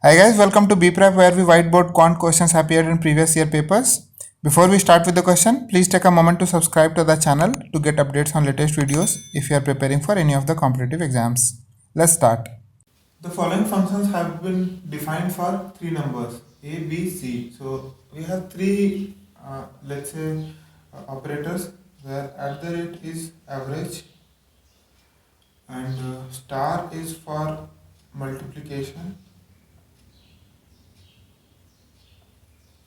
Hi guys, welcome to BPrep where we whiteboard quant questions appeared in previous year papers. Before we start with the question, please take a moment to subscribe to the channel to get updates on latest videos if you are preparing for any of the competitive exams. Let's start. The following functions have been defined for three numbers A, B, C. So we have three, let's say, operators where at the rate is average and star is for multiplication.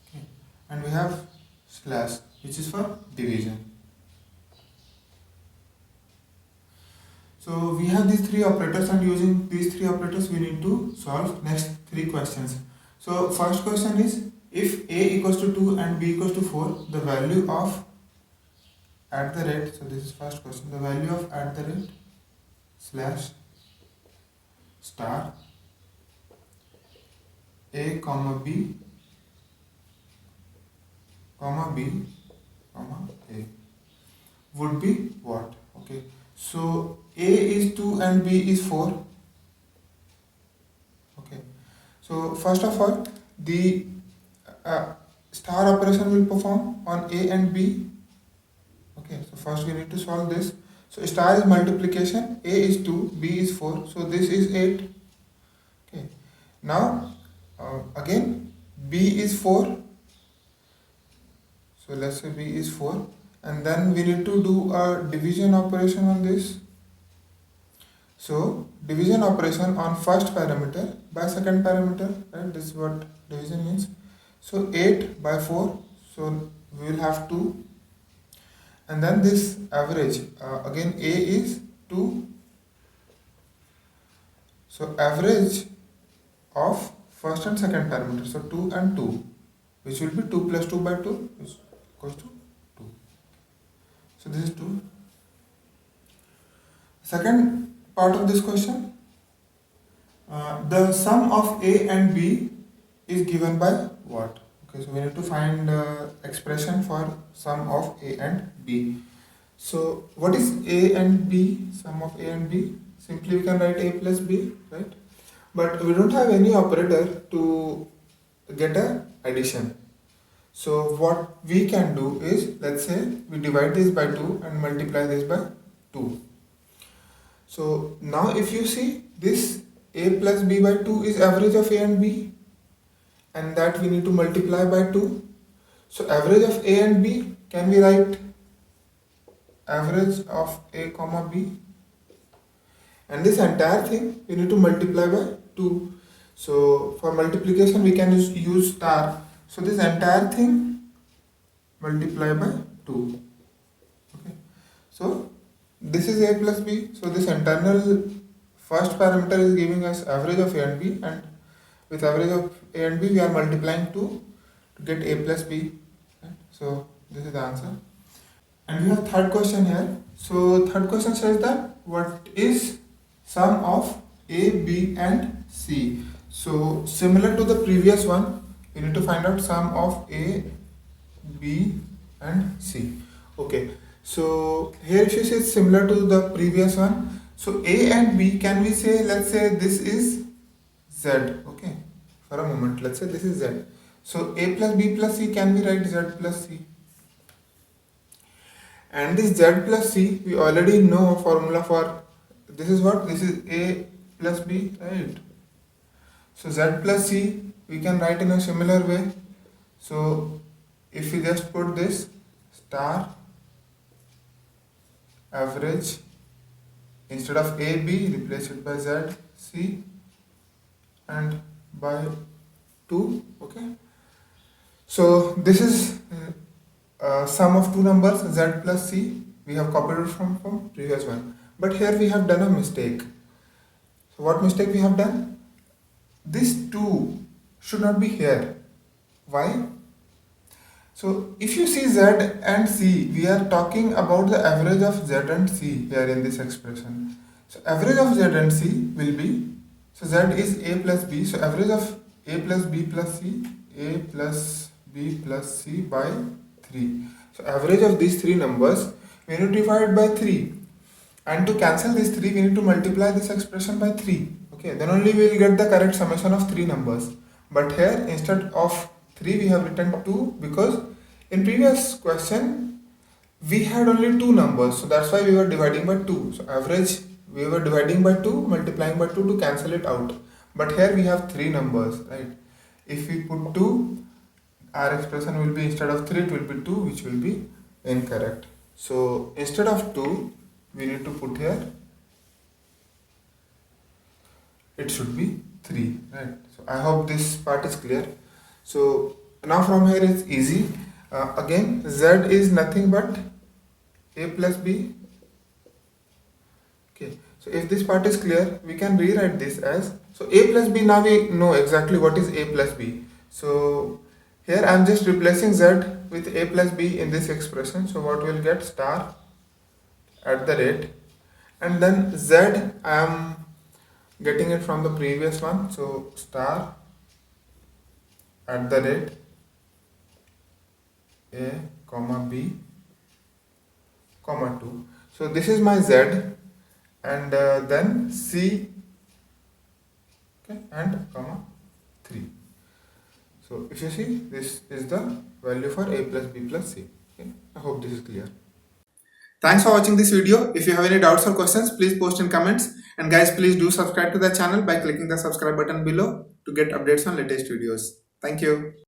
Okay. And we have slash which is for division. So we have these three operators, and using these three operators we need to solve next three questions. So first question is, if a equals to 2 and b equals to 4, the value of at the rate, so this is first question, the value of at the rate slash star a comma b comma b comma a would be what? Okay, so a is 2 and b is 4. Okay, so first of all, the star operation will perform on a and b. Okay, so first we need to solve this. So star is multiplication, a is 2, b is 4, so this is 8. Okay, now again b is 4, so let's say b is 4, and then we need to do a division operation on this. So division operation on first parameter by second parameter, right? This is what division means. So 8 by 4, so we will have 2, and then this average, again a is 2, so average of first and second parameter, so 2 and 2, which will be 2 plus 2 by 2 is equals to 2. So this is 2. Second part of this question, the sum of a and b is given by what? Okay, so we need to find expression for sum of a and b. So what is a and b, sum of a and b? Simply we can write a plus b, right? But we don't have any operator to get a addition. So what we can do is, let's say we divide this by 2 and multiply this by 2. So now if you see, this a plus b by 2 is average of a and b, and that we need to multiply by 2. So average of a and b, can we write average of a comma b, and this entire thing we need to multiply by 2. So for multiplication we can use star, so this entire thing multiply by 2. Okay, so this is a plus b, so this internal first parameter is giving us average of a and b, and with average of a and b we are multiplying 2 to get a plus b, right? So this is the answer. And we have third question here. So third question says that what is sum of a, b and c. So similar to the previous one, we need to find out sum of a, b and c. Okay, so here if you say similar to the previous one, so a and b, can we say, let's say this is z. Okay, for a moment let's say this is z. So a plus b plus c, can we write z plus c? And this z plus c, we already know a formula for this is what? This is a plus b, right? So z plus c we can write in a similar way. So if we just put this star average, instead of a b replace it by z c and by 2. Okay, so this is sum of two numbers z plus c. We have copied it from previous one, but here we have done a mistake. So what mistake we have done? This 2 should not be here. Why? So if you see z and c, we are talking about the average of z and c here in this expression. So average of z and c will be, so z is a plus b, so average of a plus b plus c, a plus b plus c by 3. So average of these three numbers we need to divide by 3, and to cancel these 3 we need to multiply this expression by 3. Okay, then only we will get the correct summation of three numbers. But here instead of 3 we have written 2 because in previous question we had only two numbers, so that's why we were dividing by 2. So average we were dividing by 2, multiplying by 2 to cancel it out. But here we have three numbers, right? If we put 2, our expression will be instead of 3 it will be 2, which will be incorrect. So instead of 2 we need to put here it should be 3, right? So I hope this part is clear. So now from here it's easy. Again z is nothing but a plus b. Okay, so if this part is clear we can rewrite this as, so a plus b, now we know exactly what is a plus b. So here I am just replacing z with a plus b in this expression. So what we'll get, star at the rate, and then z I am getting it from the previous one, so star at the rate a comma b comma 2. So this is my z, and then c, okay, and comma 3. So if you see, this is the value for a plus b plus c. Okay, I hope this is clear. Thanks for watching this video. If you have any doubts or questions, please post in comments. And guys, please do subscribe to the channel by clicking the subscribe button below to get updates on latest videos. Thank you.